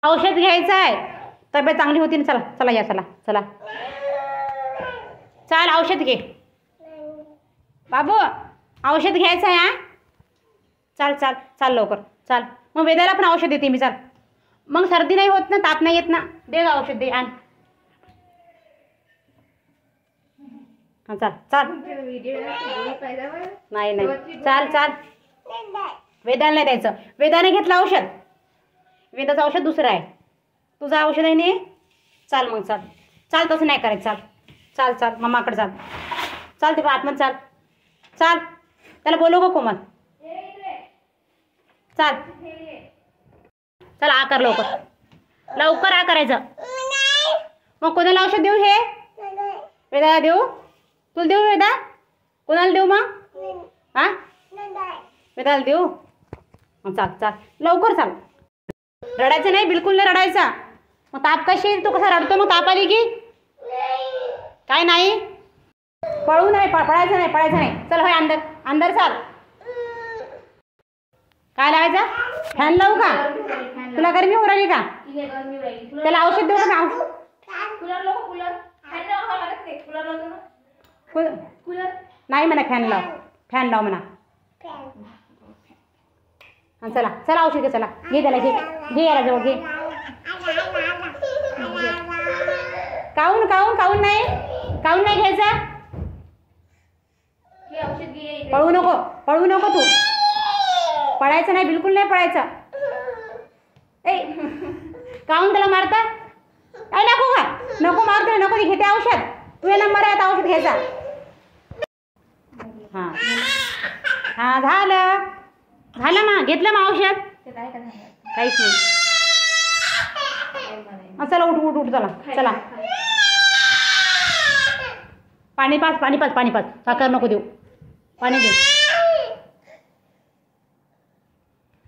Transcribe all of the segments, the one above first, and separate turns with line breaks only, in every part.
औषध घ्यायचं आहे, तब्येत चांगली होती ना. चला चला या, चला चला चाल औषध घे बाबू, औषध घ्यायचं आहे. हा चाल चाल चाल लवकर चाल. मग वेदाला पण औषध देते मी. चाल मग सर्दी नाही होत ना, ताप नाही येत ना. दे ग औषध, दे आण. हां चाल चाल. नाही नाही चाल चाल. वेदाला नाही द्यायचं, वेदाने घेतलं औषध. वेदाचं औषध दुसरं आहे, तुझं औषध आहे नाही. चाल मग चाल चाल, तसं नाही करायचं. चाल चाल चाल मम्माकडे चाल. चाल ते आतमध्ये चाल चाल. त्याला बोलव गं कोमल. चाल चल आ कर लवकर, लवकर आ करायचं. मग कोणाला औषध देऊ? हे वेदाला देऊ? तुला देऊ वेदा? कोणाला देऊ मग? हां वेदाला देऊ? मग चाल चाल लवकर चाल. रडायचं नाही, बिलकुल नाही रडायचा. मग ताप कशी येईल? तू कसा रडतो मग ताप आली की? काय नाही, पळू नाही, पळायचं नाही, पळायचं नाही. चल होय अंदर, अंदर चाल. काय लावायचं? फॅन लावू का? तुला गरमी हो राहिली का? त्याला औषध देऊ का? नाही म्हणा, फॅन लाव, फॅन लाव म्हणा. चला चला औषध घे. चला घे त्याला, घे घे याला जवळ घे. काऊन काऊन काऊन नाही, काऊन नाही घ्यायचा? पळू नको, पळू नको तू. पळायचं नाही, बिलकुल नाही पळायचं. ए काऊन त्याला मारता? काय नको का? नको मारतो, नको. घेते औषध. तुझा नंबर आहे आता औषध घ्यायचा. हां हां झालं झालं. मग घेतलं मग औषध? काहीच नाही. चला उठ उठ उठ. चला चला. पाणी पाच, पाणी पाच, पाणी पाच. साखर नको देऊ, पाणी दे.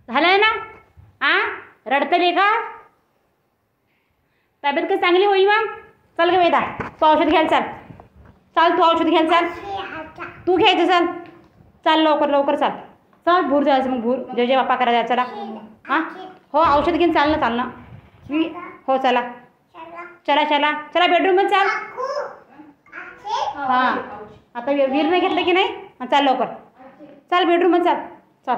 झालंय ना? आ रडतले का? तब्येत कशी चांगली होईल मग? चल ग वेदा, तू औषध घ्यायला चाल. चाल तू औषध घ्यायला चाल. तू घ्यायचं. चाल चाल लवकर लवकर चाल. चल भूर जायचं. मग भूर जय जय बाप्पा करायचं. चला हां हो औषध घेऊन चाल ना, चाल ना. हो चला चला चला चला बेडरूममध्ये चाल. हां आता वीरने घेतलं की नाही? चाल लवकर चाल बेडरूममध्ये चाल. चाल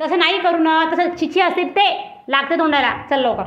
तसं नाही करू ना, तसं चिची असते ते लागते तोंडाला. चल लवकर.